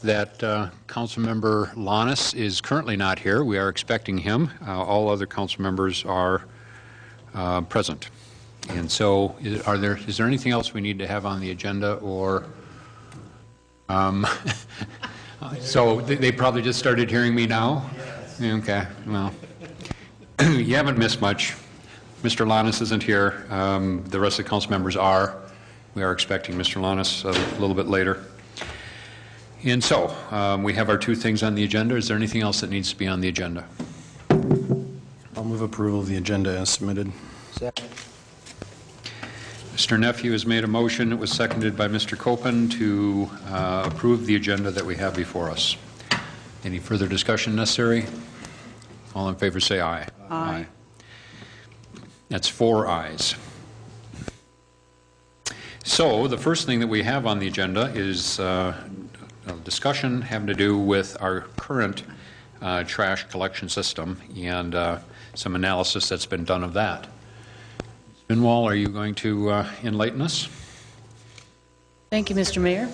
that Councilmember Lannis is currently not here. We are expecting him. All other council members are present. And so is there anything else we need to have on the agenda, or so they probably just started hearing me now? Yes. Okay, well, you haven't missed much. Mr. Lannis isn't here. The rest of the council members are. We are expecting Mr. Lannis a little bit later. And so we have our two things on the agenda. Is there anything else that needs to be on the agenda? I'll move approval of the agenda as submitted. Second. Mr. Nephew has made a motion. It was seconded by Mr. Copen to approve the agenda that we have before us. Any further discussion necessary? All in favor say aye. Aye. That's 4 ayes. So the first thing that we have on the agenda is a discussion having to do with our current trash collection system and some analysis that's been done of that. Binwall, are you going to enlighten us? Thank you, Mr. Mayor.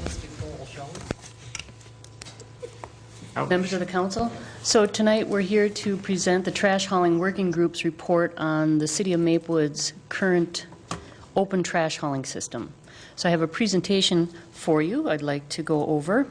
Members of the council. So tonight we're here to present the Trash Hauling Working Group's report on the City of Maplewood's current open trash hauling system. So I have a presentation for you I'd like to go over.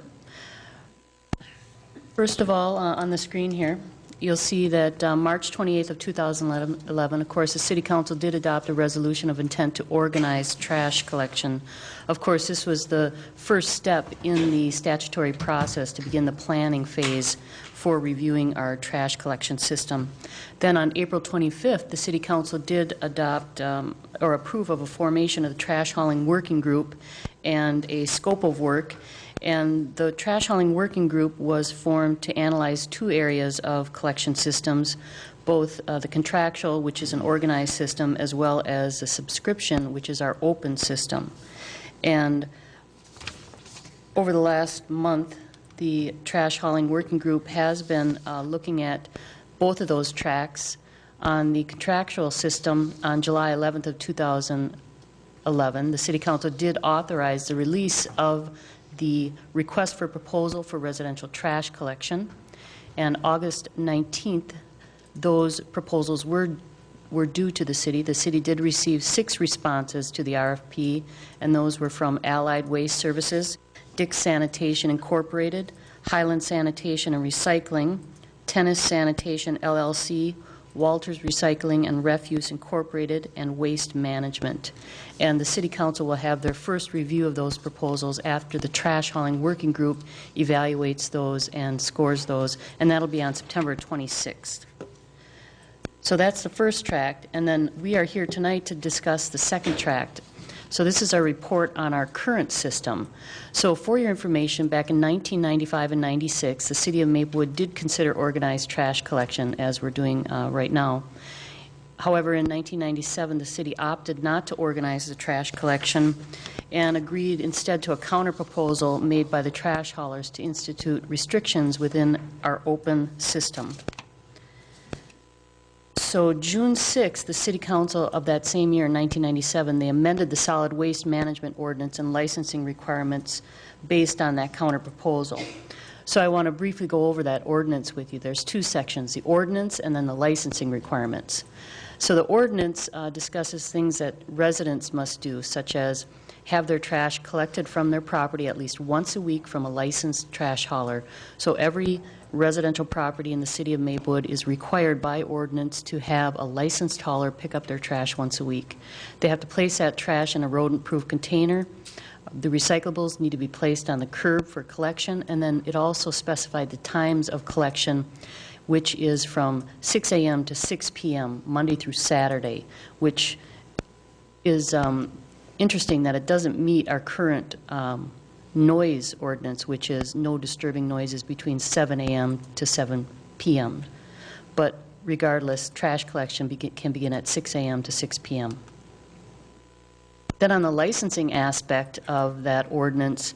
First of all, on the screen here, you'll see that March 28th of 2011, of course, the City Council did adopt a resolution of intent to organize trash collection. Of course, this was the first step in the statutory process to begin the planning phase for reviewing our trash collection system. Then on April 25th, the City Council did adopt or approve of a formation of the Trash Hauling Working Group and a scope of work. And the Trash Hauling Working Group was formed to analyze 2 areas of collection systems, both the contractual, which is an organized system, as well as the subscription, which is our open system. And over the last month, the Trash Hauling Working Group has been looking at both of those tracks. On the contractual system, on July 11th of 2011, the City Council did authorize the release of the request for proposal for residential trash collection. And August 19th, those proposals were due to the city. The city did receive 6 responses to the RFP, and those were from Allied Waste Services, Dick's Sanitation Incorporated, Highland Sanitation and Recycling, Tennis Sanitation LLC, Walters Recycling and Refuse Incorporated, and Waste Management. And the City Council will have their first review of those proposals after the Trash Hauling Working Group evaluates those and scores those, and that'll be on September 26th. So that's the first tract, and then we are here tonight to discuss the second tract. So this is our report on our current system. So for your information, back in 1995 and 96, the City of Maplewood did consider organized trash collection, as we're doing right now. However, in 1997, the city opted not to organize the trash collection and agreed instead to a counterproposal made by the trash haulers to institute restrictions within our open system. So June 6th, the City Council of that same year, 1997, they amended the Solid Waste Management Ordinance and licensing requirements based on that counterproposal. So I want to briefly go over that ordinance with you. There's 2 sections, the ordinance and then the licensing requirements. So the ordinance discusses things that residents must do, such as have their trash collected from their property at least once a week from a licensed trash hauler. So every residential property in the City of Maplewood is required by ordinance to have a licensed hauler pick up their trash once a week. They have to place that trash in a rodent-proof container. The recyclables need to be placed on the curb for collection, and then it also specified the times of collection, which is from 6 a.m. to 6 p.m., Monday through Saturday, which is interesting that it doesn't meet our current noise ordinance, which is no disturbing noises between 7 a.m. to 7 p.m. But regardless, trash collection can begin at 6 a.m. to 6 p.m. Then on the licensing aspect of that ordinance,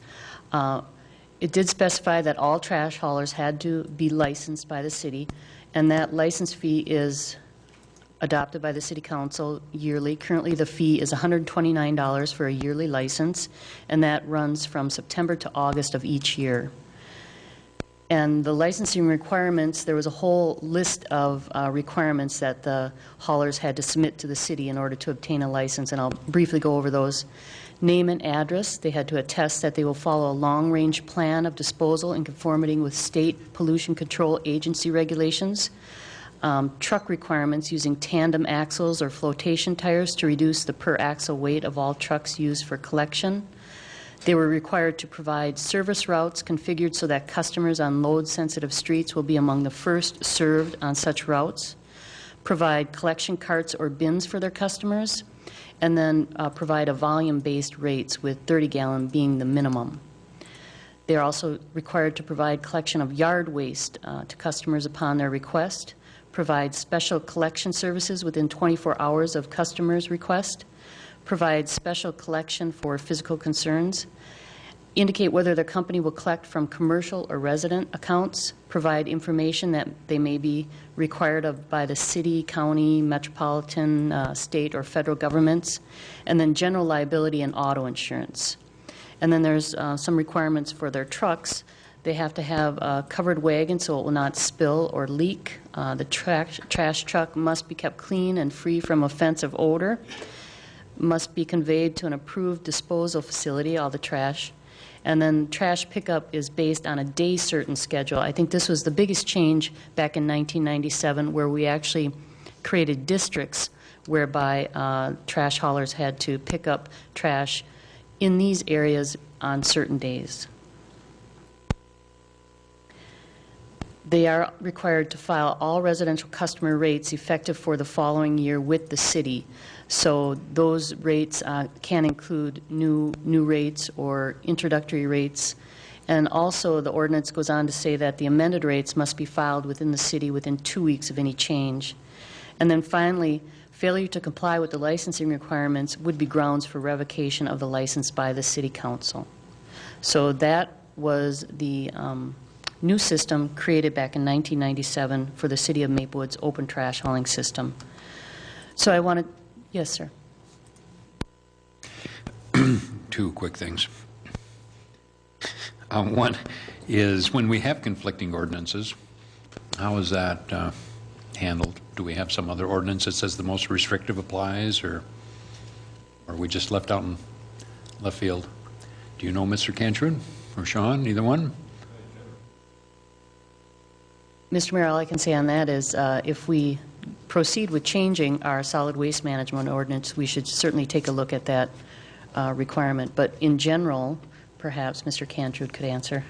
it did specify that all trash haulers had to be licensed by the city, and that license fee is adopted by the City Council yearly. Currently, the fee is $129 for a yearly license, and that runs from September to August of each year. And the licensing requirements, there was a whole list of requirements that the haulers had to submit to the city in order to obtain a license, and I'll briefly go over those. Name and address. They had to attest that they will follow a long-range plan of disposal in conformity with state pollution control agency regulations. Truck requirements using tandem axles or flotation tires to reduce the per axle weight of all trucks used for collection. They were required to provide service routes configured so that customers on load-sensitive streets will be among the first served on such routes. Provide collection carts or bins for their customers, and then provide a volume-based rates with 30-gallon being the minimum. They are also required to provide collection of yard waste to customers upon their request, provide special collection services within 24 hours of customers' request, provide special collection for physical concerns, indicate whether the company will collect from commercial or resident accounts, provide information that they may be required of by the city, county, metropolitan, state, or federal governments, and then general liability and auto insurance. And then there's some requirements for their trucks. They have to have a covered wagon so it will not spill or leak. The trash truck must be kept clean and free from offensive odor, must be conveyed to an approved disposal facility, all the trash. And then trash pickup is based on a day certain schedule. I think this was the biggest change back in 1997, where we actually created districts whereby trash haulers had to pick up trash in these areas on certain days. They are required to file all residential customer rates effective for the following year with the city. So those rates can include new rates or introductory rates. And also the ordinance goes on to say that the amended rates must be filed within the city within 2 weeks of any change. And then finally, failure to comply with the licensing requirements would be grounds for revocation of the license by the city council. So that was the new system created back in 1997 for the city of Maplewood's open trash hauling system. So I wanted, yes, sir. Two quick things. One is when we have conflicting ordinances, how is that handled? Do we have some other ordinance that says the most restrictive applies, or are we just left out in left field? Do you know, Mr. Cantrud or Sean, either one? Mr. Mayor, all I can say on that is if we proceed with changing our solid waste management ordinance, we should certainly take a look at that requirement. But in general, perhaps Mr. Cantrud could answer.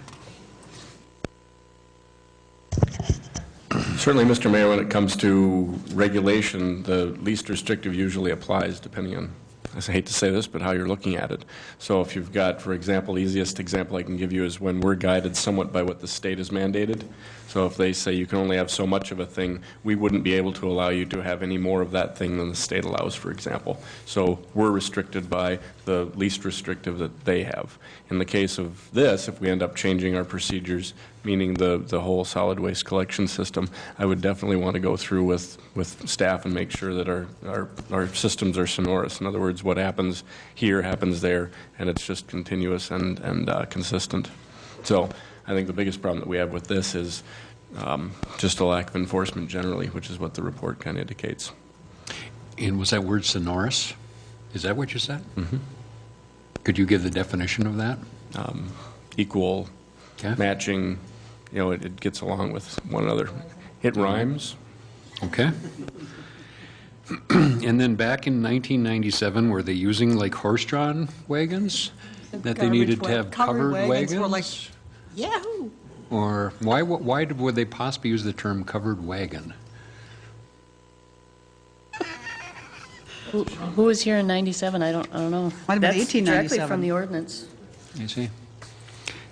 Certainly, Mr. Mayor, when it comes to regulation, the least restrictive usually applies depending on, I hate to say this, but how you're looking at it. So if you've got, for example, easiest example I can give you is when we're guided somewhat by what the state has mandated. So if they say you can only have so much of a thing, we wouldn't be able to allow you to have any more of that thing than the state allows, for example. So we're restricted by the least restrictive that they have. In the case of this, if we end up changing our procedures, meaning the whole solid waste collection system, I would definitely want to go through with staff and make sure that our systems are sonorous. In other words, what happens here happens there, and it's just continuous and consistent. So I think the biggest problem that we have with this is just a lack of enforcement generally, which is what the report kind of indicates. And was that word sonorous? Is that what you said? Mm-hmm. Could you give the definition of that? Equal, Okay. matching, it gets along with one another. It rhymes. Okay. And then back in 1997, were they using like horse-drawn wagons? That they needed to have covered wagons? Were like, yahoo! Or why would they possibly use the term covered wagon? Who was here in 97? I don't know. Might have been That's 1897. directly from the ordinance. You see?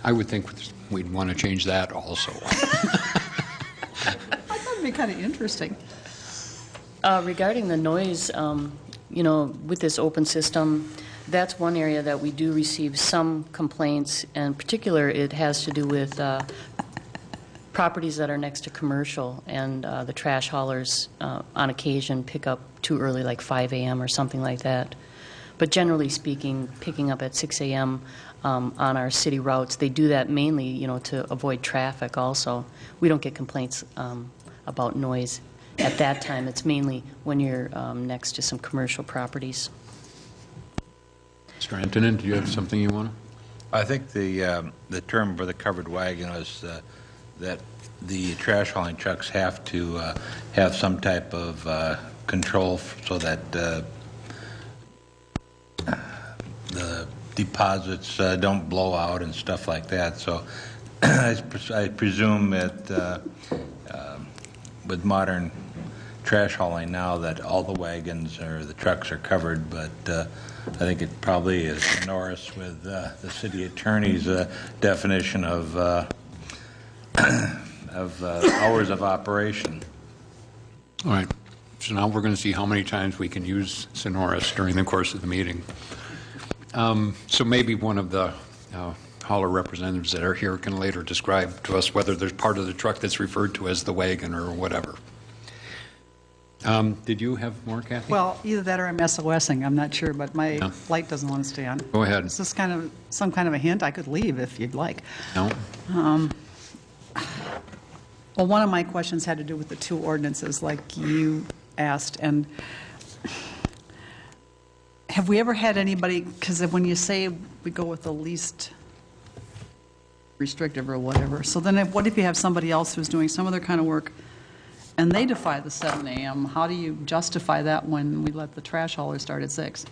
I would think we'd want to change that also. I thought it'd be kind of interesting. Regarding the noise, with this open system, that's one area that we do receive some complaints. In particular, it has to do with properties that are next to commercial, and the trash haulers on occasion pick up too early, like 5 a.m. or something like that. But generally speaking, picking up at 6 a.m. On our city routes, they do that mainly, to avoid traffic also. We don't get complaints about noise at that time. It's mainly when you're next to some commercial properties. Mr. Antonin, do you have something you want to? I think the term for the covered wagon was that the trash hauling trucks have to have some type of control so that the deposits don't blow out and stuff like that. So I presume that with modern trash hauling now that all the wagons or the trucks are covered, but I think it probably is sonorous with the city attorney's definition of hours of operation. All right. So now we're going to see how many times we can use sonorous during the course of the meeting. So maybe one of the hauler representatives that are here can later describe to us whether there's part of the truck that's referred to as the wagon or whatever. Did you have more, Kathy? Well, either that or I'm SOSing. I'm not sure, but my light doesn't want to stay on. Go ahead. Is this kind of some kind of a hint? I could leave if you'd like. No? Well, one of my questions had to do with the two ordinances, like you asked, and have we ever had anybody, because when you say we go with the least restrictive or whatever, so then what if you have somebody else who's doing some other kind of work and they defy the 7 a.m., how do you justify that when we let the trash haulers start at 6?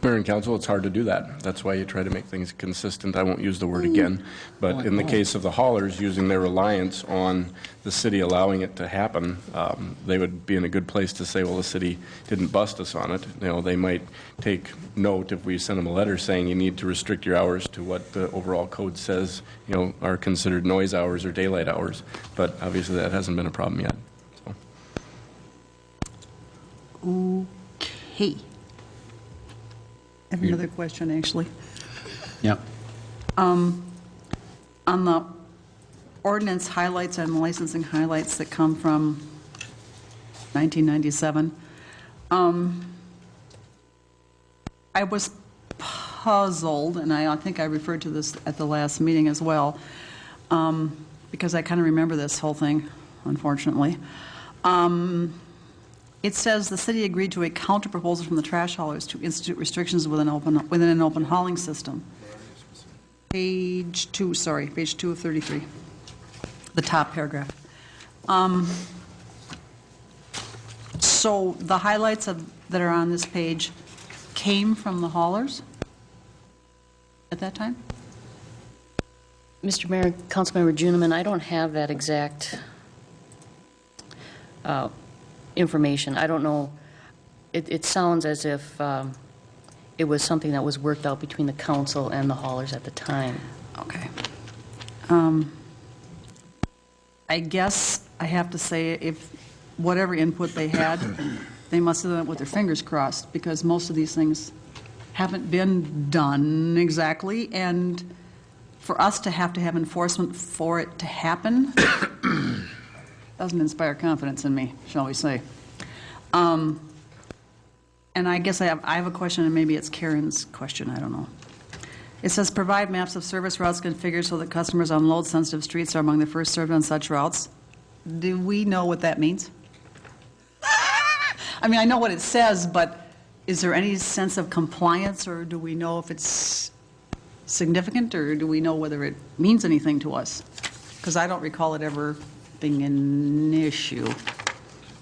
Mayor and council, it's hard to do that. That's why you try to make things consistent. I won't use the word again. But in the case of the haulers, using their reliance on the city allowing it to happen, they would be in a good place to say, well, the city didn't bust us on it. They might take note if we send them a letter saying you need to restrict your hours to what the overall code says, are considered noise hours or daylight hours. But obviously that hasn't been a problem yet. So. Okay. I have another question, actually. Yeah. On the ordinance highlights and licensing highlights that come from 1997, I was puzzled, and I think I referred to this at the last meeting as well, because I kind of remember this whole thing, unfortunately. It says the city agreed to a counter proposal from the trash haulers to institute restrictions within an open hauling system. Page 2 of 33, the top paragraph. So the highlights that are on this page came from the haulers at that time? Mr. Mayor, Councilmember Juniman, I don't have that exact information. I don't know. It sounds as if it was something that was worked out between the council and the haulers at the time. Okay. I guess I have to say, if whatever input they had, they must have done it with their fingers crossed, because most of these things haven't been done exactly, and for us to have enforcement for it to happen doesn't inspire confidence in me, shall we say. And I guess I have a question, and maybe it's Karen's question, I don't know. It says, provide maps of service routes configured so that customers on load-sensitive streets are among the first served on such routes. Do we know what that means? I mean, I know what it says, but is there any sense of compliance, or do we know if it's significant, or do we know whether it means anything to us? Because I don't recall it ever being an issue.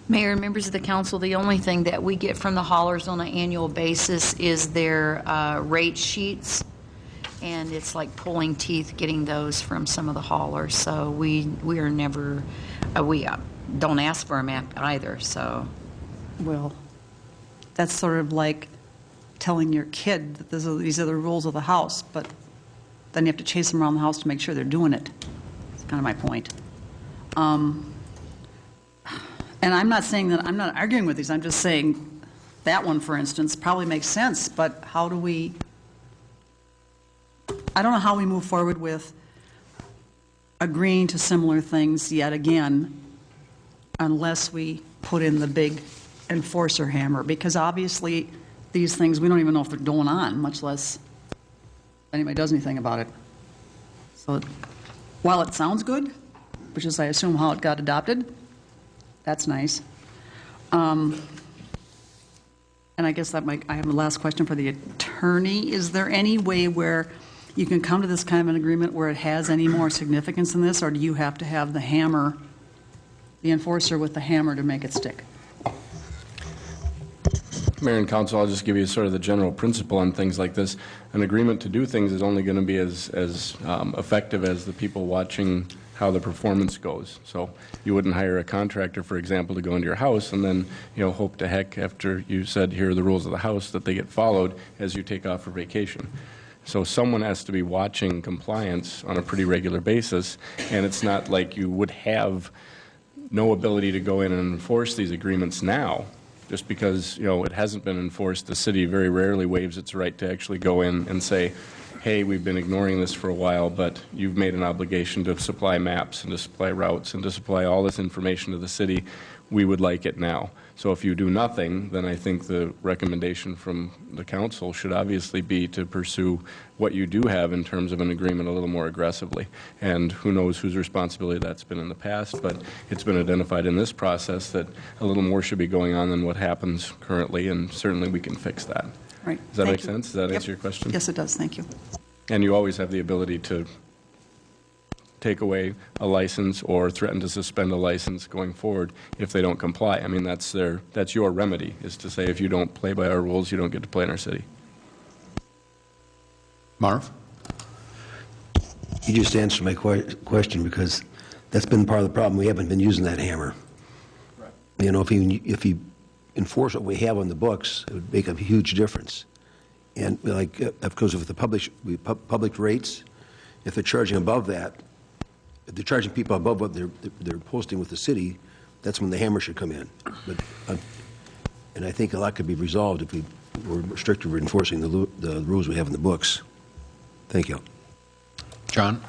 Mayor and members of the council, the only thing that we get from the haulers on an annual basis is their rate sheets, and it's like pulling teeth getting those from some of the haulers. So we are never, we don't ask for a map either, so. Well, that's sort of like telling your kid that these are the rules of the house, but then you have to chase them around the house to make sure they're doing it. That's kind of my point. And I'm not saying that, I'm not arguing with these, I'm just saying that one, for instance, probably makes sense, but how do we, I don't know how we move forward with agreeing to similar things yet again, unless we put in the big enforcer hammer? Because obviously, these things, we don't even know if they're going on, much less anybody does anything about it. So while it sounds good, which is, I assume, how it got adopted, that's nice. And I guess that might, I have a last question for the attorney. Is there any way where you can come to this kind of an agreement where it has any more significance than this, or do you have to have the hammer, the enforcer with the hammer to make it stick? Mayor and council, I'll just give you sort of the general principle on things like this. An agreement to do things is only going to be as effective as the people watching how the performance goes. So you wouldn't hire a contractor, for example, to go into your house and then, hope to heck after you said, here are the rules of the house, that they get followed as you take off for vacation. So someone has to be watching compliance on a pretty regular basis, and it's not like you would have no ability to go in and enforce these agreements now. Just because, it hasn't been enforced, the city very rarely waives its right to actually go in and say, hey, we've been ignoring this for a while, but you've made an obligation to supply maps and to supply routes and to supply all this information to the city. We would like it now. So if you do nothing, then I think the recommendation from the council should obviously be to pursue what you do have in terms of an agreement a little more aggressively. And who knows whose responsibility that's been in the past, but it's been identified in this process that a little more should be going on than what happens currently, and certainly we can fix that. Right. Does that Thank make you. sense? Does that Yep. answer your question? Yes, it does. Thank you. And you always have the ability to take away a license or threaten to suspend a license going forward if they don't comply. I mean, that's your remedy, is to say if you don't play by our rules, you don't get to play in our city. Marv? You just answered my question, because that's been part of the problem. We haven't been using that hammer. If you enforce what we have on the books, it would make a huge difference. And like, of course, with the public rates, if they're charging above that, if they're charging people above what they're posting with the city, that's when the hammer should come in. But, and I think a lot could be resolved if we were stricter enforcing the rules we have in the books. Thank you. John?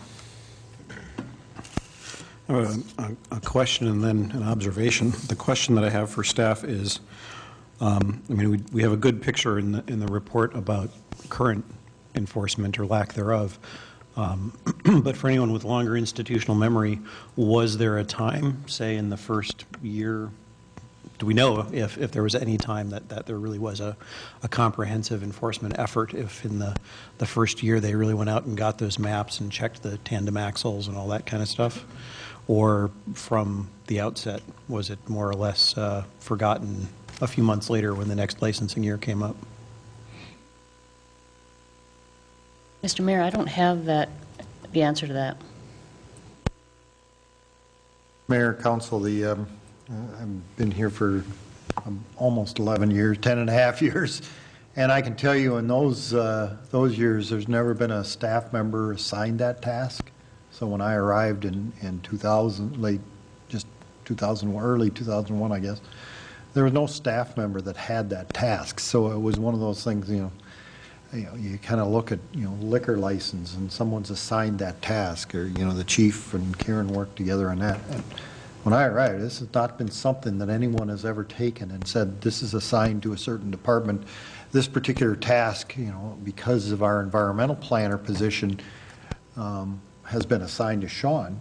I have a question and then an observation. The question that I have for staff is, we have a good picture in the report about current enforcement or lack thereof. But for anyone with longer institutional memory, was there a time, say in the first year, do we know if there was any time that there really was a comprehensive enforcement effort, if in the first year they really went out and got those maps and checked the tandem axles and all that kind of stuff? Or from the outset, was it more or less forgotten a few months later when the next licensing year came up? Mr. Mayor, I don't have the answer to that. Mayor, council, I've been here for almost 11 years, 10 and a half years, and I can tell you in those years, there's never been a staff member assigned that task. So when I arrived in 2000, early 2001, I guess, there was no staff member that had that task. So it was one of those things, you kind of look at, liquor license and someone's assigned that task, or, the chief and Karen worked together on that. And when I arrived, this has not been something that anyone has ever taken and said, this is assigned to a certain department. This particular task, because of our environmental planner position, has been assigned to Sean.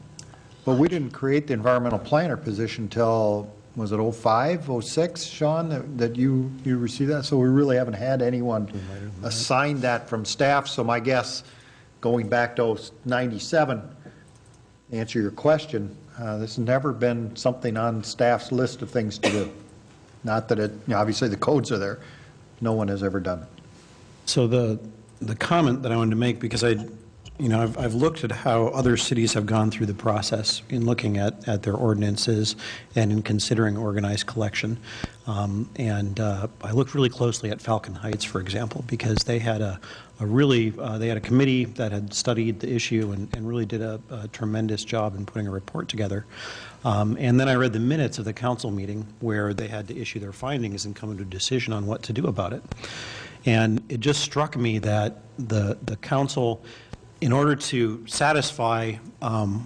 But we didn't create the environmental planner position till, was it 05, 06, Sean, that you received that? So we really haven't had anyone assign that from staff. So my guess, going back to 97, to answer your question, this has never been something on staff's list of things to do. Not that obviously the codes are there. No one has ever done it. So the comment that I wanted to make, because I've looked at how other cities have gone through the process in looking at their ordinances and in considering organized collection. I looked really closely at Falcon Heights, for example, because they had they had a committee that had studied the issue and really did a tremendous job in putting a report together. And then I read the minutes of the council meeting where they had to issue their findings and come to a decision on what to do about it. And it just struck me that the council, in order to satisfy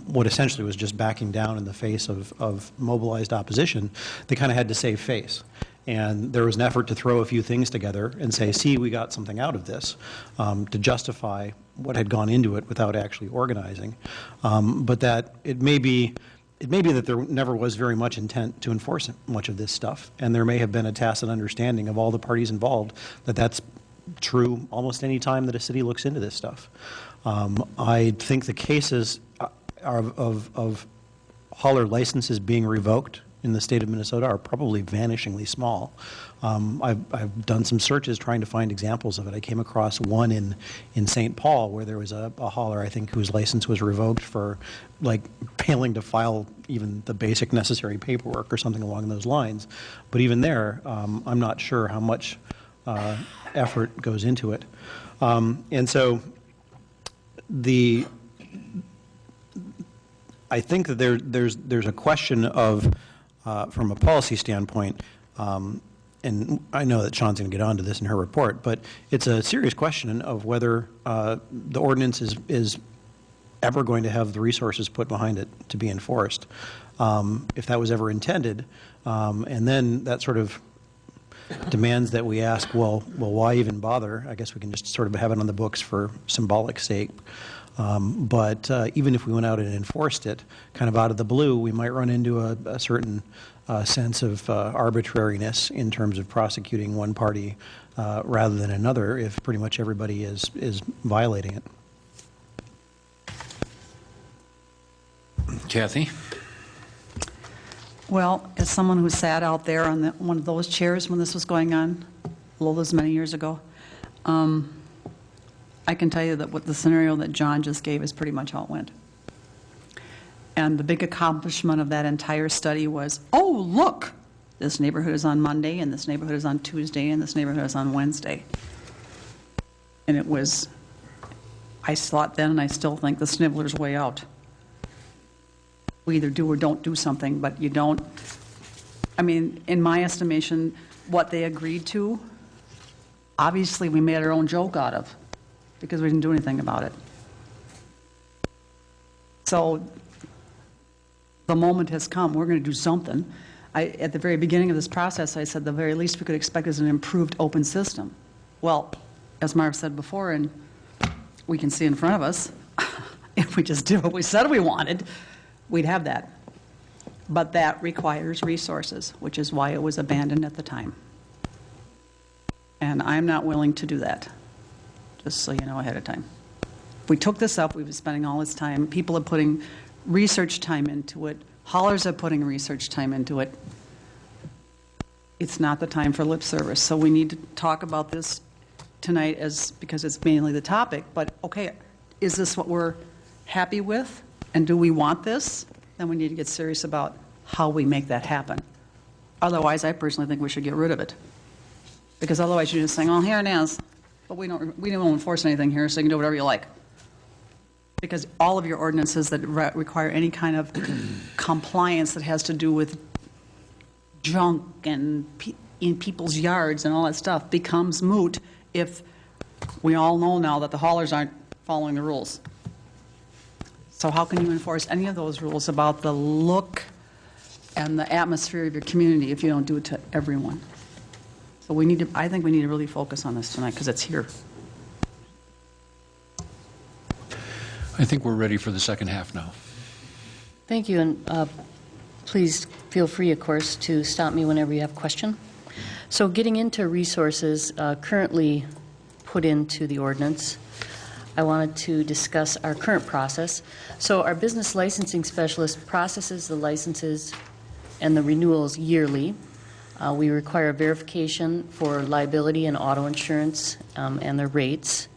what essentially was just backing down in the face of mobilized opposition, they kind of had to save face. And there was an effort to throw a few things together and say, see, we got something out of this, to justify what had gone into it without actually organizing. But that it may be that there never was very much intent to enforce much of this stuff, and there may have been a tacit understanding of all the parties involved that that's true almost any time that a city looks into this stuff. I think the cases of hauler licenses being revoked in the state of Minnesota are probably vanishingly small. I've done some searches trying to find examples of it. I came across one in St. Paul where there was a hauler, I think, whose license was revoked for like failing to file even the basic necessary paperwork or something along those lines. But even there, I'm not sure how much effort goes into it. And so I think that there's a question of, from a policy standpoint, and I know that Sean's going to get onto this in her report, but it's a serious question of whether the ordinance is ever going to have the resources put behind it to be enforced, if that was ever intended. And then that sort of demands that we ask, well, why even bother? I guess we can just sort of have it on the books for symbolic sake. But even if we went out and enforced it kind of out of the blue, we might run into a certain sense of arbitrariness in terms of prosecuting one party rather than another if pretty much everybody is violating it. Kathy? Well, as someone who sat out there on one of those chairs when this was going on, those many years ago, I can tell you that what the scenario that John just gave is pretty much how it went. And the big accomplishment of that entire study was, oh, look, this neighborhood is on Monday, and this neighborhood is on Tuesday, and this neighborhood is on Wednesday. And it was, I thought then, and I still think, the Sniveler's way out. We either do or don't do something, but you don't. I mean, in my estimation, what they agreed to, obviously we made our own joke out of, because we didn't do anything about it. So the moment has come. We're going to do something. At the very beginning of this process, I said the very least we could expect is an improved open system. Well, as Marv said before, and we can see in front of us, if we just did what we said we wanted, we'd have that. But that requires resources, which is why it was abandoned at the time. And I'm not willing to do that, just so you know ahead of time. We took this up, we've been spending all this time, people are putting research time into it, haulers are putting research time into it. It's not the time for lip service, so we need to talk about this tonight because it's mainly the topic, but okay, is this what we're happy with? And do we want this? Then we need to get serious about how we make that happen. Otherwise, I personally think we should get rid of it. Because otherwise you're just saying, oh, here it is, but we don't enforce anything here, so you can do whatever you like. Because all of your ordinances that require any kind of compliance that has to do with junk and in people's yards and all that stuff becomes moot if we all know now that the haulers aren't following the rules. So how can you enforce any of those rules about the look and the atmosphere of your community if you don't do it to everyone? So I think we need to really focus on this tonight because it's here. I think we're ready for the second half now. Thank you, and please feel free, of course, to stop me whenever you have a question. So getting into resources currently put into the ordinance, I wanted to discuss our current process. So our business licensing specialist processes the licenses and the renewals yearly. We require verification for liability and auto insurance and their rates.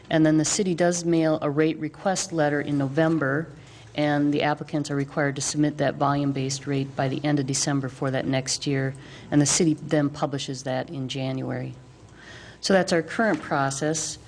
And then the city does mail a rate request letter in November, and the applicants are required to submit that volume-based rate by the end of December for that next year, and the city then publishes that in January. So that's our current process.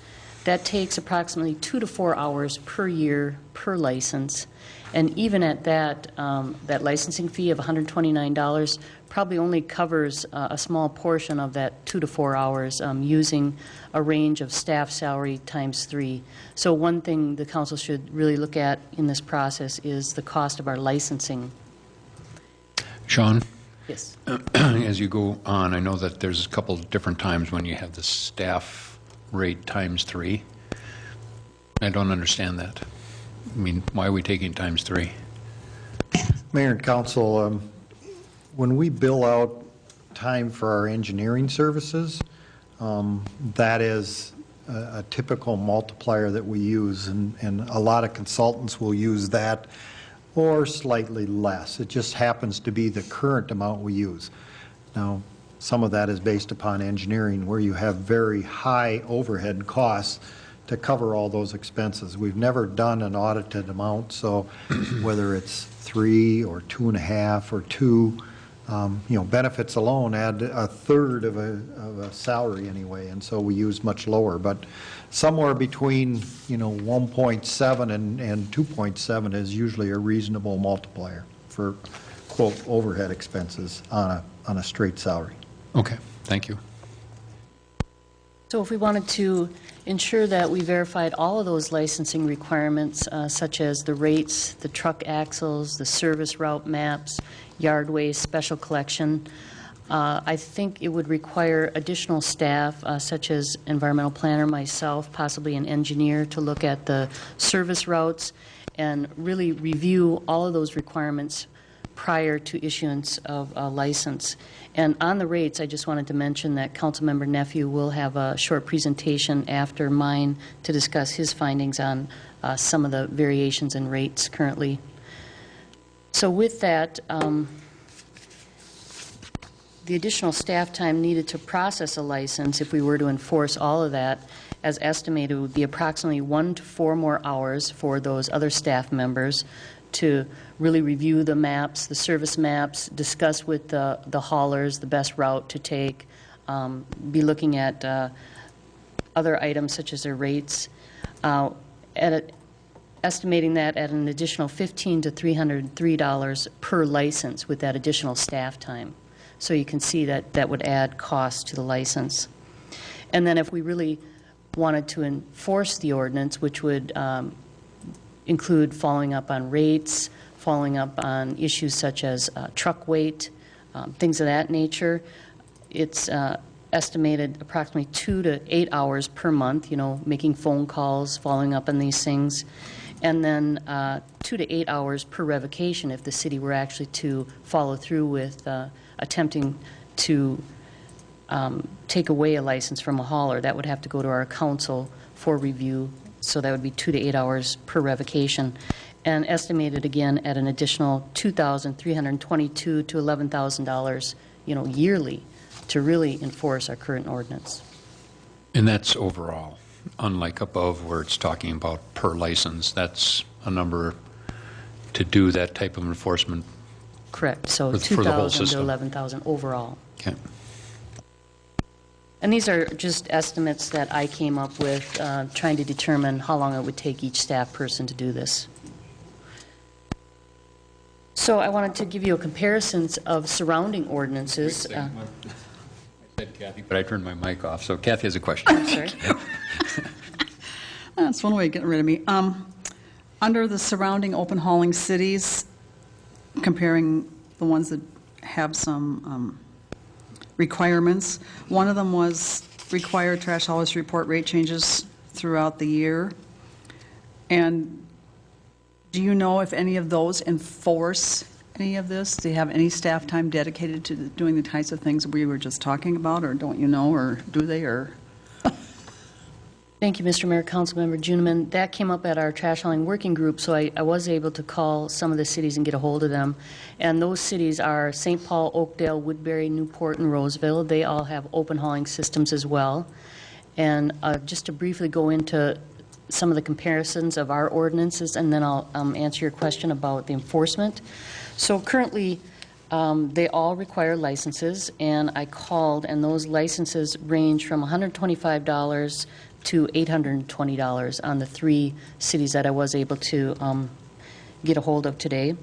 That takes approximately 2 to 4 hours per year per license, and even at that, that licensing fee of $129 probably only covers a small portion of that 2 to 4 hours using a range of staff salary times 3. So one thing the council should really look at in this process is the cost of our licensing. Sean, Yes. As you go on, I know that there's a couple of different times when you have the staff rate times 3. I don't understand that. I mean, why are we taking times 3? Mayor and council, when we bill out time for our engineering services, that is a typical multiplier that we use, and a lot of consultants will use that or slightly less. It just happens to be the current amount we use. Now, some of that is based upon engineering, where you have very high overhead costs to cover all those expenses. We've never done an audited amount, so whether it's 3 or 2.5 or 2, benefits alone add a third of a salary anyway, and so we use much lower. But somewhere between, 1.7 and 2.7 is usually a reasonable multiplier for, quote, overhead expenses on a straight salary. Okay, thank you. So if we wanted to ensure that we verified all of those licensing requirements, such as the rates, the truck axles, the service route maps, yard waste, special collection, I think it would require additional staff, such as environmental planner, myself, possibly an engineer, to look at the service routes and really review all of those requirements prior to issuance of a license. And on the rates, I just wanted to mention that Councilmember Nephew will have a short presentation after mine to discuss his findings on some of the variations in rates currently. So with that, the additional staff time needed to process a license, if we were to enforce all of that, as estimated, would be approximately 1 to 4 more hours for those other staff members to really review the maps, the service maps, discuss with the haulers the best route to take, be looking at other items such as their rates, estimating that at an additional $15 to $303 per license with that additional staff time. So you can see that that would add cost to the license. And then if we really wanted to enforce the ordinance, which would include following up on rates, following up on issues such as truck weight, things of that nature, it's estimated approximately 2 to 8 hours per month, making phone calls, following up on these things, and then 2 to 8 hours per revocation if the city were actually to follow through with attempting to take away a license from a hauler. That would have to go to our council for review, so that would be 2 to 8 hours per revocation, and estimated again at an additional $2,322 to $11,000, yearly, to really enforce our current ordinance. And that's overall, unlike above where it's talking about per license. That's a number to do that type of enforcement. Correct. So For the whole 2,000 to system. 11,000 overall. Okay. And these are just estimates that I came up with, trying to determine how long it would take each staff person to do this. So I wanted to give you a comparison of surrounding ordinances. I said Kathy, but I turned my mic off. So Kathy has a question. I'm sorry. That's one way of getting rid of me. Under the surrounding open hauling cities, comparing the ones that have some requirements, one of them was require trash haulers to report rate changes throughout the year. And do you know if any of those enforce any of this? Do you have any staff time dedicated to doing the types of things we were just talking about, or don't you know, or do they, or? Thank you, Mr. Mayor, Councilmember Juniman. That came up at our trash hauling working group, so I was able to call some of the cities and get a hold of them. And those cities are St. Paul, Oakdale, Woodbury, Newport, and Roseville. They all have open hauling systems as well. And just to briefly go into some of the comparisons of our ordinances, and then I'll answer your question about the enforcement. So currently, they all require licenses, and I called, and those licenses range from $125 to $820 on the 3 cities that I was able to get a hold of today.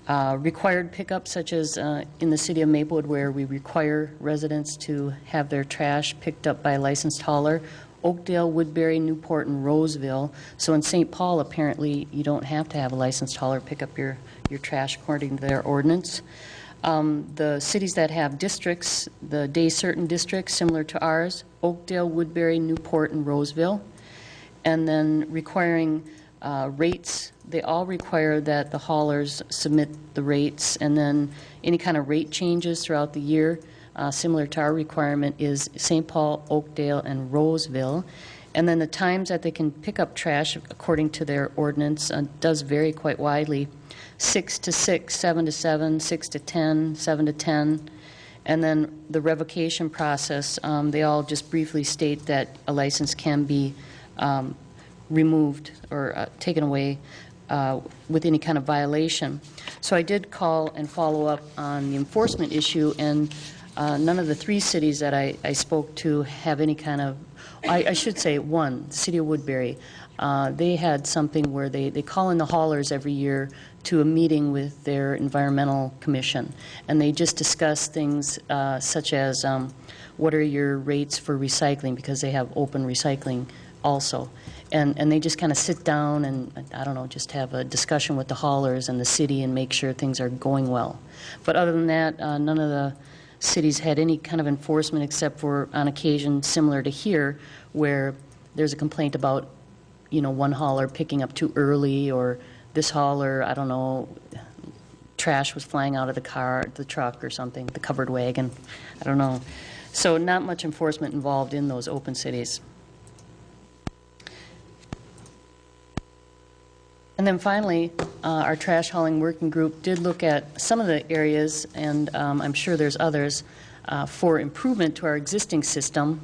Required pickups, such as in the city of Maplewood, where we require residents to have their trash picked up by a licensed hauler. Oakdale, Woodbury, Newport, and Roseville. So in St. Paul, apparently, you don't have to have a licensed hauler pick up your trash according to their ordinance. The cities that have districts, the day certain districts similar to ours, Oakdale, Woodbury, Newport, and Roseville. And then requiring rates, they all require that the haulers submit the rates, and then any kind of rate changes throughout the year, similar to our requirement, is St. Paul, Oakdale, and Roseville. And then the times that they can pick up trash, according to their ordinance, does vary quite widely. 6 to 6, 7 to 7, 6 to 10, 7 to 10. And then the revocation process, they all just briefly state that a license can be removed or taken away with any kind of violation. So I did call and follow up on the enforcement issue, and none of the 3 cities that I spoke to have any kind of, I should say one, the city of Woodbury. They had something where they call in the haulers every year to a meeting with their environmental commission, and they just discuss things such as what are your rates for recycling, because they have open recycling also. And they just kind of sit down and, I don't know, just have a discussion with the haulers and the city and make sure things are going well. But other than that, none of the cities had any kind of enforcement except for on occasion similar to here, where there's a complaint about, you know, one hauler picking up too early, or this hauler, I don't know, trash was flying out of the car, the truck or something, the covered wagon, I don't know. So not much enforcement involved in those open cities. And then finally, our trash hauling working group did look at some of the areas, and I'm sure there's others, for improvement to our existing system.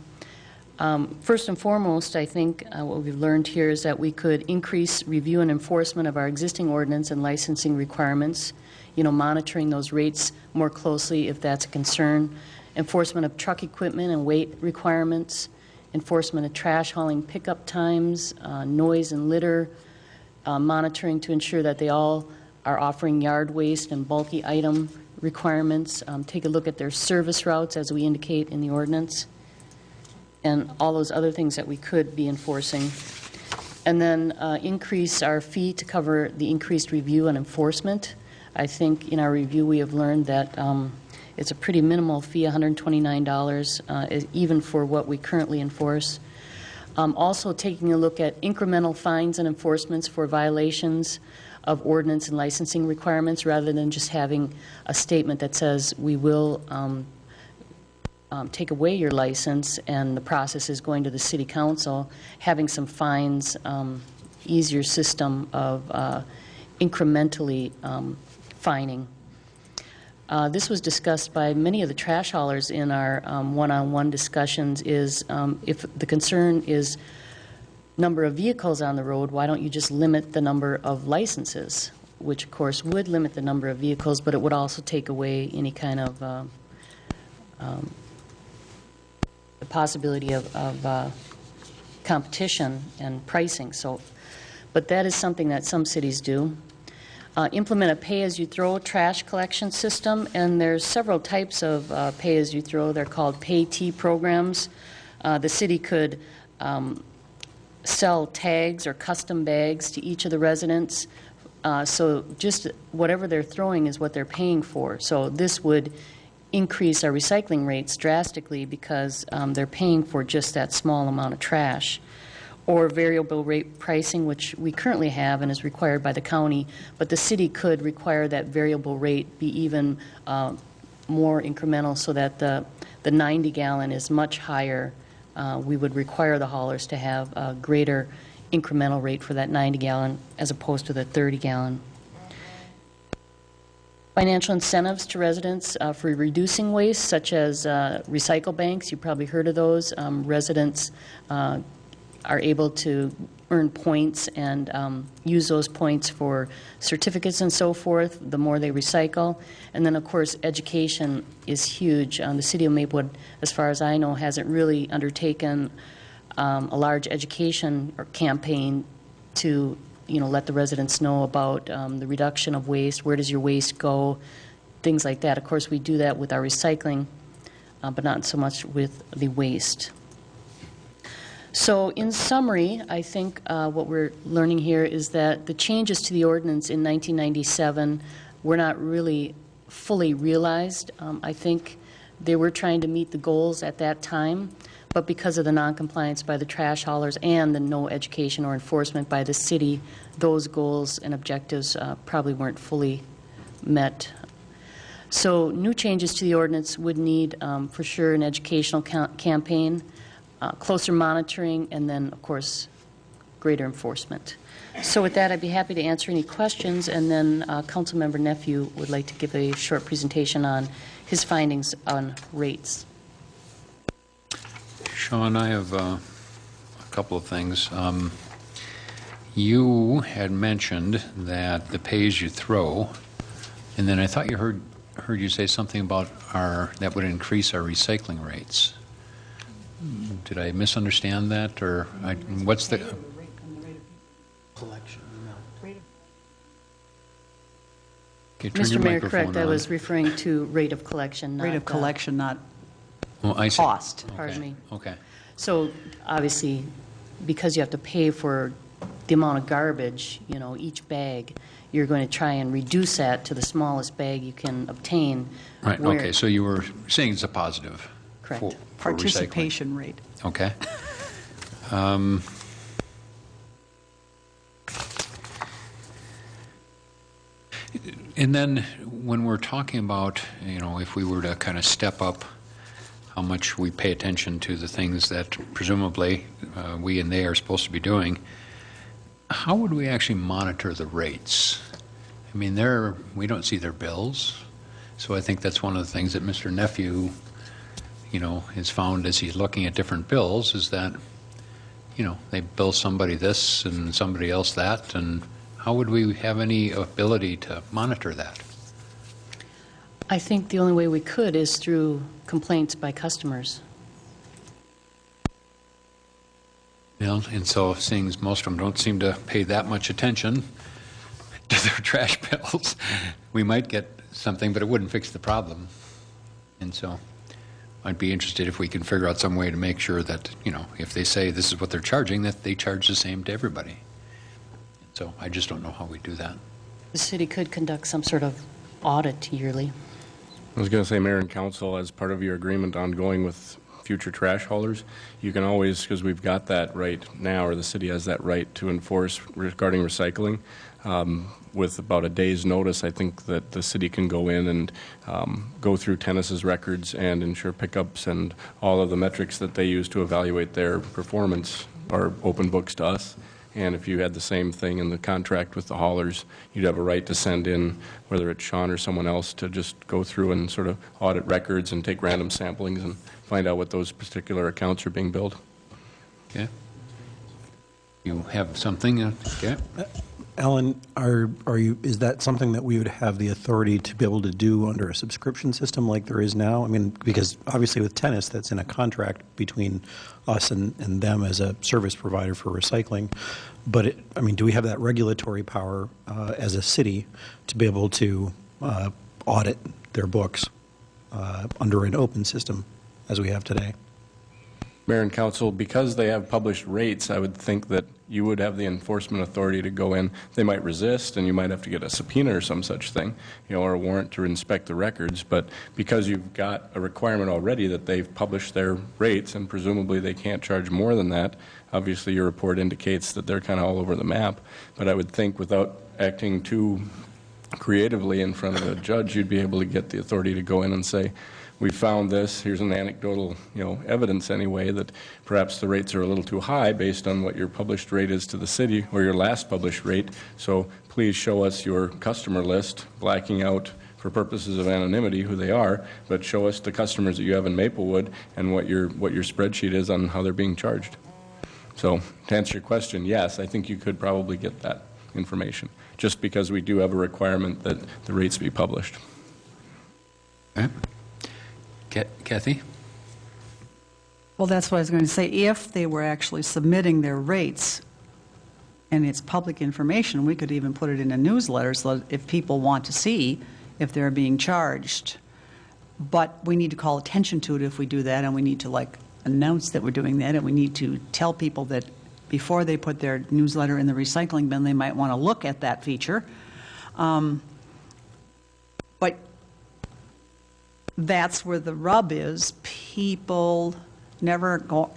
First and foremost, I think what we've learned here is that we could increase review and enforcement of our existing ordinance and licensing requirements, you know, monitoring those rates more closely if that's a concern, enforcement of truck equipment and weight requirements, enforcement of trash hauling pickup times, noise and litter, monitoring to ensure that they all are offering yard waste and bulky item requirements, take a look at their service routes as we indicate in the ordinance, and all those other things that we could be enforcing. And then increase our fee to cover the increased review and enforcement. I think in our review we have learned that it's a pretty minimal fee, $129, even for what we currently enforce. Also taking a look at incremental fines and enforcements for violations of ordinance and licensing requirements, rather than just having a statement that says we will take away your license and the process is going to the city council. Having some fines, easier system of incrementally fining. This was discussed by many of the trash haulers in our one-on-one discussions, is if the concern is number of vehicles on the road, why don't you just limit the number of licenses, which of course would limit the number of vehicles, but it would also take away any kind of the possibility of competition and pricing. So, but that is something that some cities do. Implement a pay-as-you-throw trash collection system, and there's several types of pay-as-you-throw. They're called pay-T programs. The city could sell tags or custom bags to each of the residents, so just whatever they're throwing is what they're paying for. So this would increase our recycling rates drastically because they're paying for just that small amount of trash. Or variable rate pricing, which we currently have and is required by the county, but the city could require that variable rate be even more incremental, so that the 90-gallon is much higher. We would require the haulers to have a greater incremental rate for that 90-gallon as opposed to the 30-gallon. Financial incentives to residents for reducing waste, such as recycle banks. You've probably heard of those. Residents are able to earn points and use those points for certificates and so forth, the more they recycle. And then, of course, education is huge. The City of Maplewood, as far as I know, hasn't really undertaken a large education or campaign to, you know, let the residents know about the reduction of waste, where does your waste go, things like that. Of course, we do that with our recycling, but not so much with the waste. So in summary, I think what we're learning here is that the changes to the ordinance in 1997 were not really fully realized. I think they were trying to meet the goals at that time, but because of the noncompliance by the trash haulers and the no education or enforcement by the city, those goals and objectives probably weren't fully met. So new changes to the ordinance would need, for sure, an educational campaign, closer monitoring, and then, of course, greater enforcement. So with that, I'd be happy to answer any questions, and then Councilmember Nephew would like to give a short presentation on his findings on rates. Sean, I have a couple of things. You had mentioned that the pay-as-you-throw, and then I thought you heard you say something about that would increase our recycling rates. Did I misunderstand that, or what's the... Collection, Okay, turn your Mr. Mayor, microphone correct, I on. was referring to rate of collection, not... Rate of collection, not Oh, I see. cost. Pardon me. Okay. So obviously, because you have to pay for the amount of garbage, each bag, you're going to try and reduce that to the smallest bag you can obtain. Right, where- okay, so you were saying it's a positive. Correct. for recycling. Participation rate. Okay. And then when we're talking about, if we were to kind of step up how much we pay attention to the things that presumably we and they are supposed to be doing, how would we actually monitor the rates? I mean, we don't see their bills, so I think that's one of the things that Mr. Nephew, has found as he's looking at different bills is that, they bill somebody this and somebody else that, and how would we have any ability to monitor that? I think the only way we could is through complaints by customers. And so seeing as most of them don't seem to pay that much attention to their trash bills, we might get something, but it wouldn't fix the problem. And so I'd be interested if we can figure out some way to make sure that, if they say this is what they're charging, that they charge the same to everybody. So I just don't know how we do that. The city could conduct some sort of audit yearly. I was going to say, Mayor and Council, as part of your agreement ongoing with future trash haulers, you can always, because we've got that right now, or the city has that right to enforce regarding recycling. With about a day's notice, I think that the city can go in and go through Tennis's records and ensure pickups, and all of the metrics that they use to evaluate their performance are open books to us. And if you had the same thing in the contract with the haulers, you'd have a right to send in, whether it's Sean or someone else, to just go through and sort of audit records and take random samplings and find out what those particular accounts are being billed. Okay? You have something? Okay. Alan, is that something that we would have the authority to be able to do under a subscription system like there is now? I mean, because obviously with Tennis, that's in a contract between us and them as a service provider for recycling. But, do we have that regulatory power as a city to be able to audit their books under an open system as we have today? Mayor and Council, because they have published rates, I would think that you would have the enforcement authority to go in. They might resist, and you might have to get a subpoena or some such thing, or a warrant to inspect the records. But because you've got a requirement already that they've published their rates, and presumably they can't charge more than that, obviously your report indicates that they're kind of all over the map. But I would think without acting too creatively in front of a judge, you'd be able to get the authority to go in and say, we found this, here's an anecdotal, evidence anyway, that perhaps the rates are a little too high based on what your published rate is to the city, or your last published rate, so please show us your customer list, blacking out for purposes of anonymity who they are, but show us the customers that you have in Maplewood and what your spreadsheet is on how they're being charged. So to answer your question, yes, I think you could probably get that information, just because we do have a requirement that the rates be published. Okay. Kathy? Well, that's what I was going to say. If they were actually submitting their rates, and it's public information, we could even put it in a newsletter so that if people want to see if they're being charged. But we need to call attention to it if we do that, and we need to announce that we're doing that, and we need to tell people that before they put their newsletter in the recycling bin, they might want to look at that feature. But that's where the rub is. People never go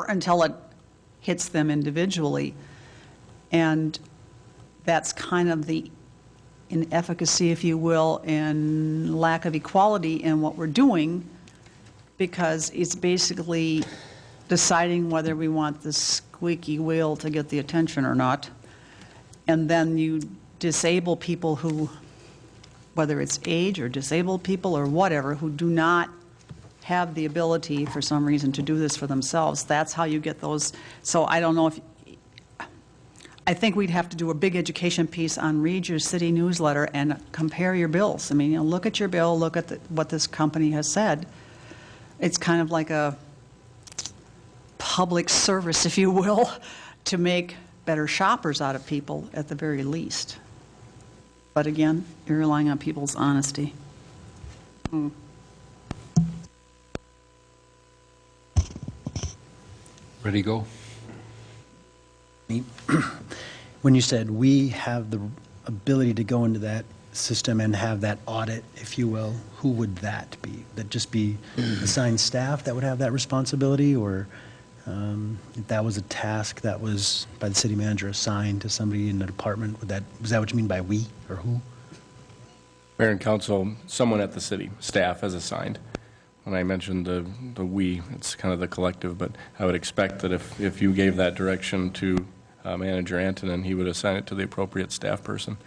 until it hits them individually. And that's kind of the inefficacy, if you will, and lack of equality in what we're doing, because it's basically deciding whether we want the squeaky wheel to get the attention or not. And then you disable people who, whether it's age or disabled people or whatever, who do not have the ability for some reason to do this for themselves. That's how you get those. So I don't know if, I think we'd have to do a big education piece on read your city newsletter and compare your bills. I mean, look at your bill, look at what this company has said. It's kind of like a public service, if you will, to make better shoppers out of people at the very least. But again, you're relying on people's honesty. Ready to go? When you said we have the ability to go into that system and have that audit, if you will, who would that be? That just be assigned staff that would have that responsibility, or if that was a task that was by the city manager assigned to somebody in the department, was that what you mean by we, or who? Mayor and council, someone at the city, staff as assigned. When I mentioned the we, it's kind of the collective, but I would expect that if you gave that direction to Manager Antonin, he would assign it to the appropriate staff person.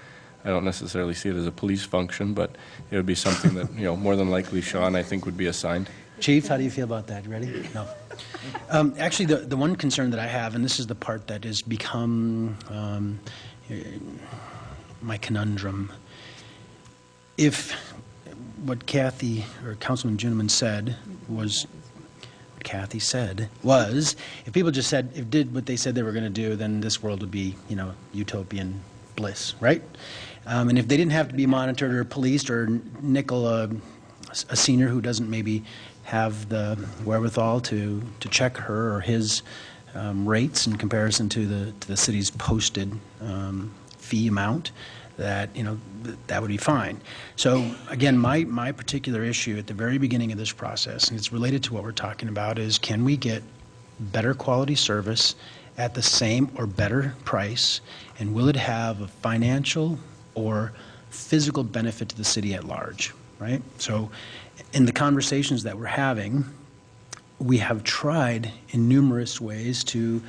I don't necessarily see it as a police function, but it would be something that, more than likely Sean, I think, would be assigned. Chief, how do you feel about that? You ready? No. Actually, the one concern that I have, and this is the part that has become my conundrum, if what Kathy or Councilman Juniman said was, what Kathy said was, if people just did what they said they were going to do, then this world would be, utopian bliss, right? And if they didn't have to be monitored or policed or nickel a senior who doesn't maybe have the wherewithal to check her or his rates in comparison to the city's posted fee amount, that that would be fine. So again, my particular issue at the very beginning of this process, and it's related to what we're talking about, is can we get better quality service at the same or better price, and will it have a financial or physical benefit to the city at large, right? So in the conversations that we're having, we have tried in numerous ways to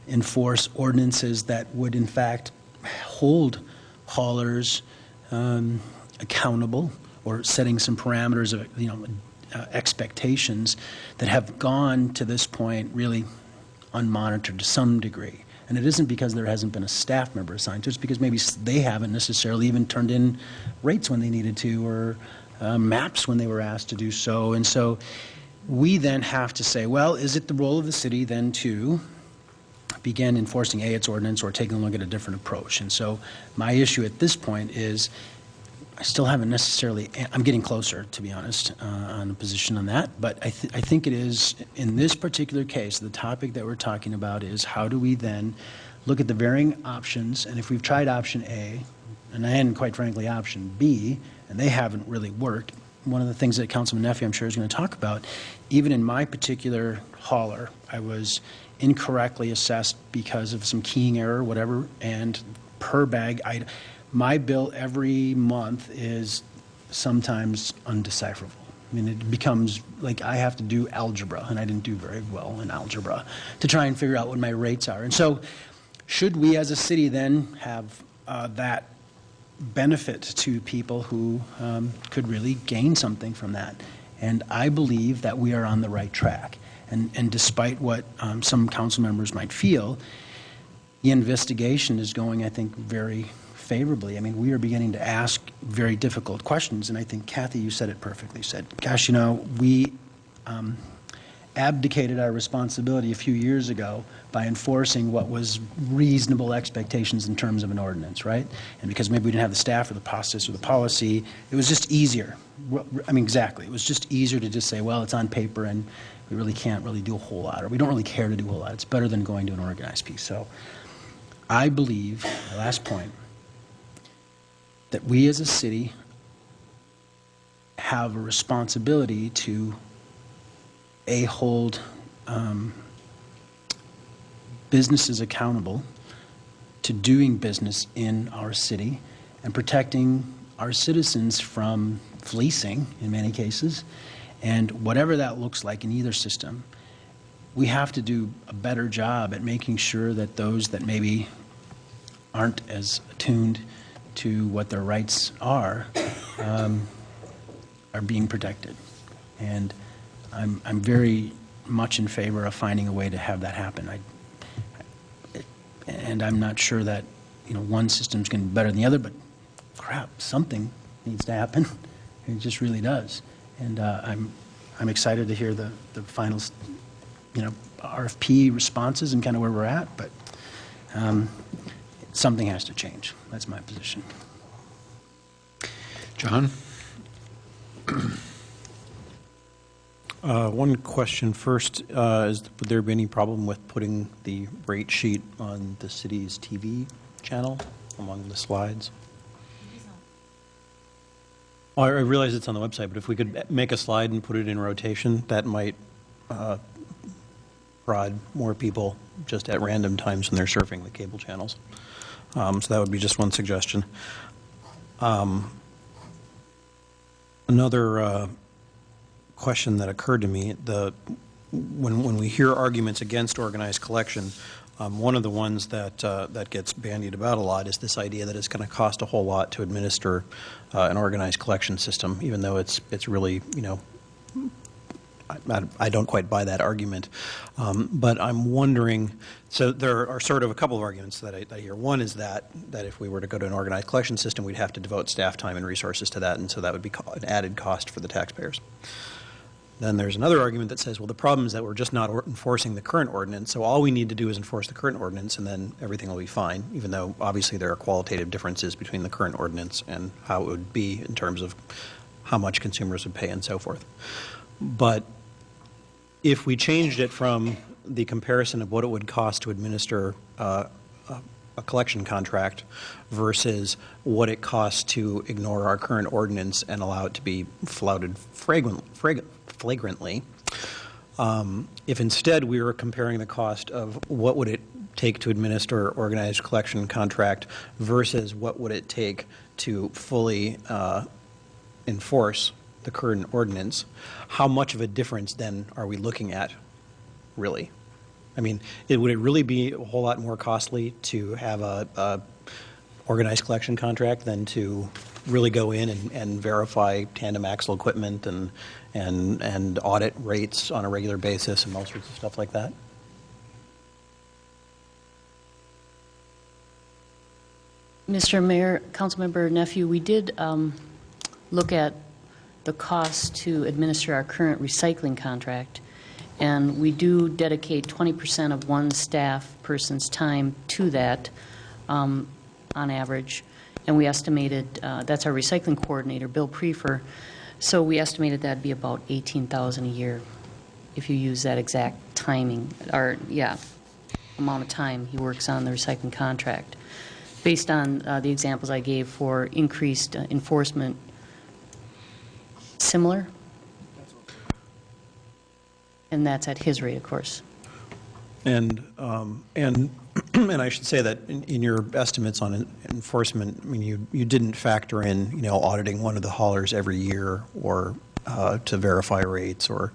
enforce ordinances that would in fact hold haulers accountable, or setting some parameters of expectations that have gone to this point really unmonitored to some degree. And it isn't because there hasn't been a staff member assigned to it, it's because maybe they haven't necessarily even turned in rates when they needed to, or maps when they were asked to do so. And so we then have to say, well, is it the role of the city then to begin enforcing its ordinance or taking a look at a different approach? And so my issue at this point is I still haven't necessarily, I'm getting closer, to be honest, on a position on that, but I think it is, in this particular case, the topic that we're talking about is how do we then look at the varying options, and if we've tried option A, and quite frankly option B, and they haven't really worked, one of the things that Councilman Neffy, I'm sure, is going to talk about, even in my particular hauler, I was incorrectly assessed because of some keying error, whatever, and per bag, my bill every month is sometimes undecipherable. I mean, it becomes like I have to do algebra, and I didn't do very well in algebra, to try and figure out what my rates are. And so should we as a city then have that benefit to people who could really gain something from that? And I believe that we are on the right track. And despite what some council members might feel, the investigation is going, I think, very favorably. I mean, we are beginning to ask very difficult questions, and I think, Kathy, you said it perfectly. You said, gosh, we abdicated our responsibility a few years ago by enforcing what was reasonable expectations in terms of an ordinance, right? And because maybe we didn't have the staff or the process or the policy, it was just easier. I mean, exactly. It was just easier to just say, well, it's on paper, and we really can't really do a whole lot, or we don't really care to do a whole lot. It's better than going to an organized piece. So I believe, my last point, that we as a city have a responsibility to, hold businesses accountable to doing business in our city and protecting our citizens from fleecing in many cases. And whatever that looks like in either system, we have to do a better job at making sure that those that maybe aren't as attuned to what their rights are being protected. And I'm very much in favor of finding a way to have that happen. And I'm not sure that, one system's going to be better than the other, but crap, something needs to happen. It just really does. And I'm excited to hear the final, RFP responses and kind of where we're at, but something has to change. That's my position. John? One question first, would there be any problem with putting the rate sheet on the city's TV channel among the slides? Oh, I realize it's on the website, but if we could make a slide and put it in rotation, that might prod more people just at random times when they're surfing the cable channels. So that would be just one suggestion. Another question that occurred to me, when we hear arguments against organized collection, one of the ones that gets bandied about a lot is this idea that it's going to cost a whole lot to administer an organized collection system, even though it's really, I don't quite buy that argument. But I'm wondering, so there are sort of a couple of arguments that I hear. One is that if we were to go to an organized collection system, we'd have to devote staff time and resources to that, and so that would be an added cost for the taxpayers. Then there's another argument that says, well, the problem is that we're just not enforcing the current ordinance, so all we need to do is enforce the current ordinance, and then everything will be fine, even though obviously there are qualitative differences between the current ordinance and how it would be in terms of how much consumers would pay and so forth. But if we changed it from the comparison of what it would cost to administer a collection contract versus what it costs to ignore our current ordinance and allow it to be flouted flagrantly, if instead we were comparing the cost of what would it take to administer organized collection contract versus what would it take to fully enforce the current ordinance, how much of a difference then are we looking at, really? I mean, would it really be a whole lot more costly to have a organized collection contract than to really go in and verify tandem axle equipment and audit rates on a regular basis and all sorts of stuff like that? Mr. Mayor, Councilmember Nephew, we did look at the cost to administer our current recycling contract, and we do dedicate 20% of one staff person's time to that on average. And we estimated, that's our recycling coordinator, Bill Prefer, so we estimated that'd be about $18,000 a year if you use that exact timing, or amount of time he works on the recycling contract. Based on the examples I gave for increased enforcement, similar? And that's at his rate, of course. And I should say that in your estimates on enforcement, I mean, you didn't factor in, auditing one of the haulers every year or to verify rates or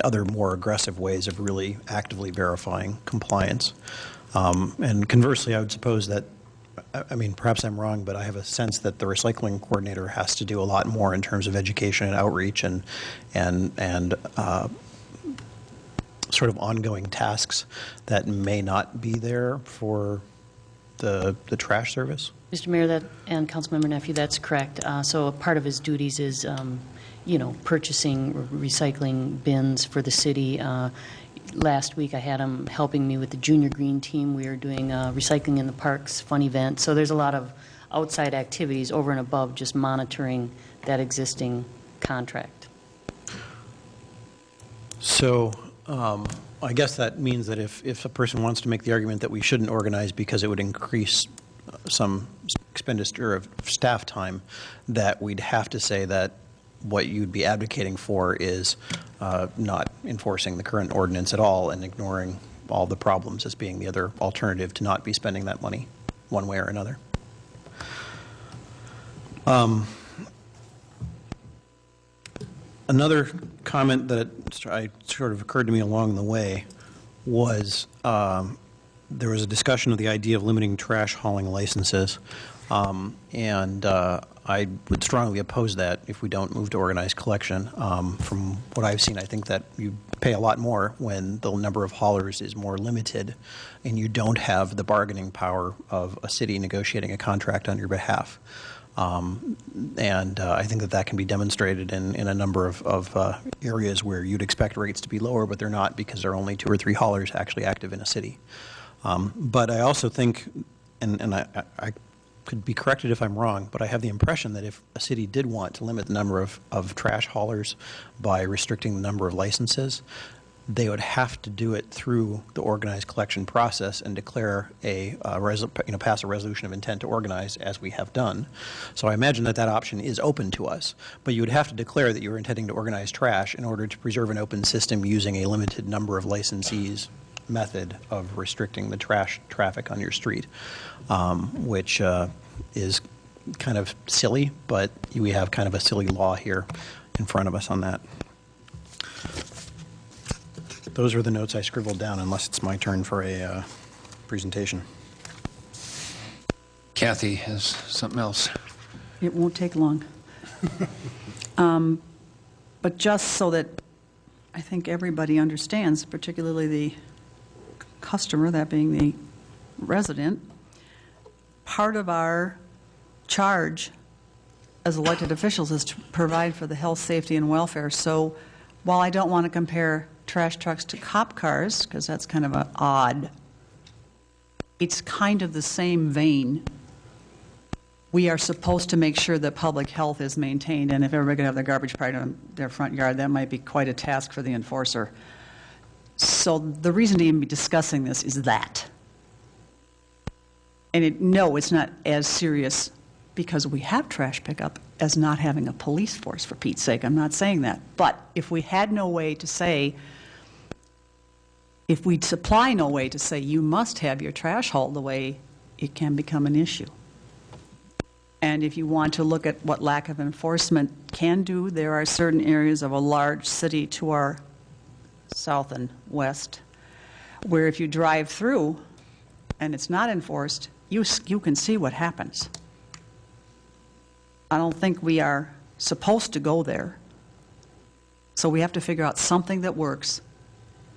other more aggressive ways of really actively verifying compliance. And conversely, I would suppose that, perhaps I'm wrong, but I have a sense that the recycling coordinator has to do a lot more in terms of education and outreach and sort of ongoing tasks that may not be there for the trash service? Mr. Mayor, and Councilmember Nephew, that's correct. So a part of his duties is, purchasing recycling bins for the city. Last week I had him helping me with the Junior Green team. We were doing recycling in the parks, fun event. So there's a lot of outside activities over and above just monitoring that existing contract. So I guess that means that if a person wants to make the argument that we shouldn't organize because it would increase some expenditure of staff time, that we'd have to say that what you'd be advocating for is not enforcing the current ordinance at all and ignoring all the problems as being the other alternative to not be spending that money one way or another. Another comment that sort of occurred to me along the way was there was a discussion of the idea of limiting trash hauling licenses, and I would strongly oppose that if we don't move to organized collection. From what I've seen, I think that you pay a lot more when the number of haulers is more limited and you don't have the bargaining power of a city negotiating a contract on your behalf. And I think that can be demonstrated in a number of areas where you'd expect rates to be lower, but they're not because there are only 2 or 3 haulers actually active in a city. But I also think, and I could be corrected if I'm wrong, but I have the impression that if a city did want to limit the number of trash haulers by restricting the number of licenses, they would have to do it through the organized collection process and declare pass a resolution of intent to organize, as we have done. So I imagine that option is open to us, but you would have to declare that you were intending to organize trash in order to preserve an open system using a limited number of licensees method of restricting the trash traffic on your street, which is kind of silly, but we have kind of a silly law here in front of us on that. Those are the notes I scribbled down, unless it's my turn for a presentation. Kathy has something else. It won't take long. But just so that I think everybody understands, particularly the customer, that being the resident, part of our charge as elected officials is to provide for the health, safety, and welfare. So while I don't want to compare trash trucks to cop cars, because that's kind of odd, it's kind of the same vein. We are supposed to make sure that public health is maintained, and if everybody could have their garbage right on their front yard, that might be quite a task for the enforcer. So the reason to even be discussing this is that. And no, it's not as serious because we have trash pickup as not having a police force, for Pete's sake. I'm not saying that. But if we had no way to say, if we supply no way to say you must have your trash hauled away, it can become an issue. And if you want to look at what lack of enforcement can do, there are certain areas of a large city to our south and west where if you drive through and it's not enforced, you can see what happens. I don't think we are supposed to go there. So we have to figure out something that works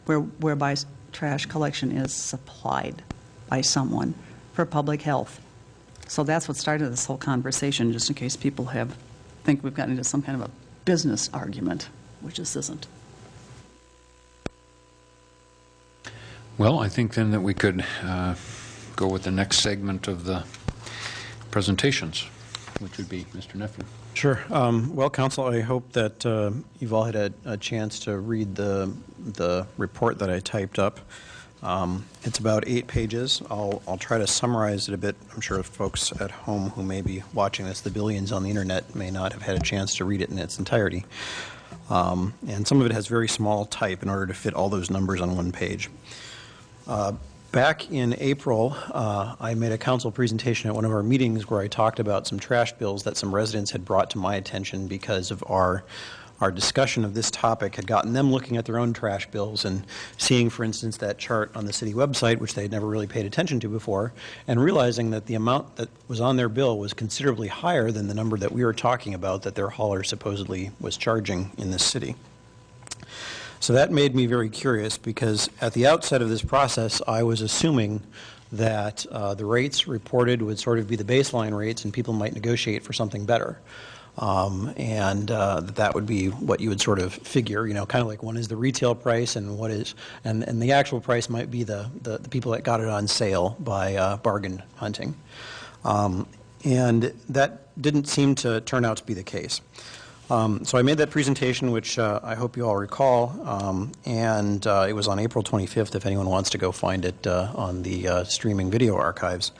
whereby trash collection is supplied by someone for public health. So that's what started this whole conversation, just in case people think we've gotten into some kind of a business argument, which this isn't. Well, I think then that we could go with the next segment of the presentations, which would be Mr. Nephew. Sure. Well, Council, I hope that you've all had a chance to read the report that I typed up. It's about 8 pages. I'll try to summarize it a bit. I'm sure folks at home who may be watching this, the billions on the internet, may not have had a chance to read it in its entirety. And some of it has very small type in order to fit all those numbers on one page. Back in April, I made a council presentation at one of our meetings where I talked about some trash bills that some residents had brought to my attention because of our discussion of this topic had gotten them looking at their own trash bills and seeing, for instance, that chart on the city website, which they had never really paid attention to before, and realizing that the amount that was on their bill was considerably higher than the number that we were talking about that their hauler supposedly was charging in this city. So that made me very curious because at the outset of this process, I was assuming that the rates reported would sort of be the baseline rates and people might negotiate for something better. And that would be what you would sort of figure, kind of like one is the retail price and what is, and the actual price might be the people that got it on sale by bargain hunting. And that didn't seem to turn out to be the case. So I made that presentation, which I hope you all recall, and it was on April 25th, if anyone wants to go find it on the streaming video archives.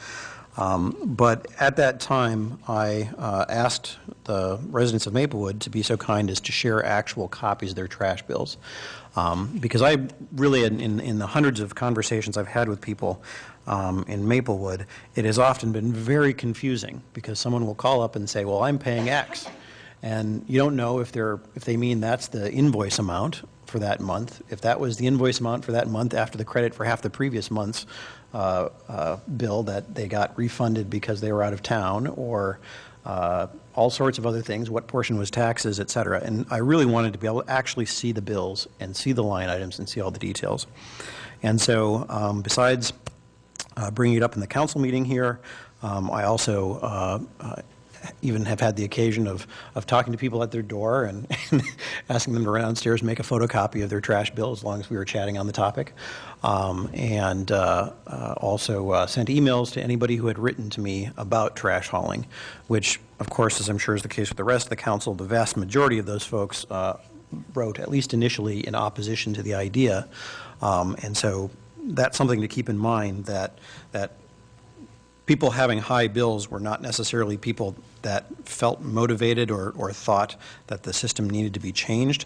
But at that time, I asked the residents of Maplewood to be so kind as to share actual copies of their trash bills. Because I really, in the hundreds of conversations I've had with people in Maplewood, it has often been very confusing, because someone will call up and say, well, I'm paying X. And you don't know if they mean that's the invoice amount for that month, if that was the invoice amount for that month after the credit for half the previous month's bill that they got refunded because they were out of town, or all sorts of other things, what portion was taxes, et cetera. And I really wanted to be able to actually see the bills and see the line items and see all the details. And so besides bringing it up in the council meeting here, I also even have had the occasion of talking to people at their door and asking them to run downstairs and make a photocopy of their trash bill, as long as we were chatting on the topic. And also sent emails to anybody who had written to me about trash hauling, which, of course, as I'm sure is the case with the rest of the council, the vast majority of those folks wrote, at least initially, in opposition to the idea. And so that's something to keep in mind, that people having high bills were not necessarily people that felt motivated or thought that the system needed to be changed.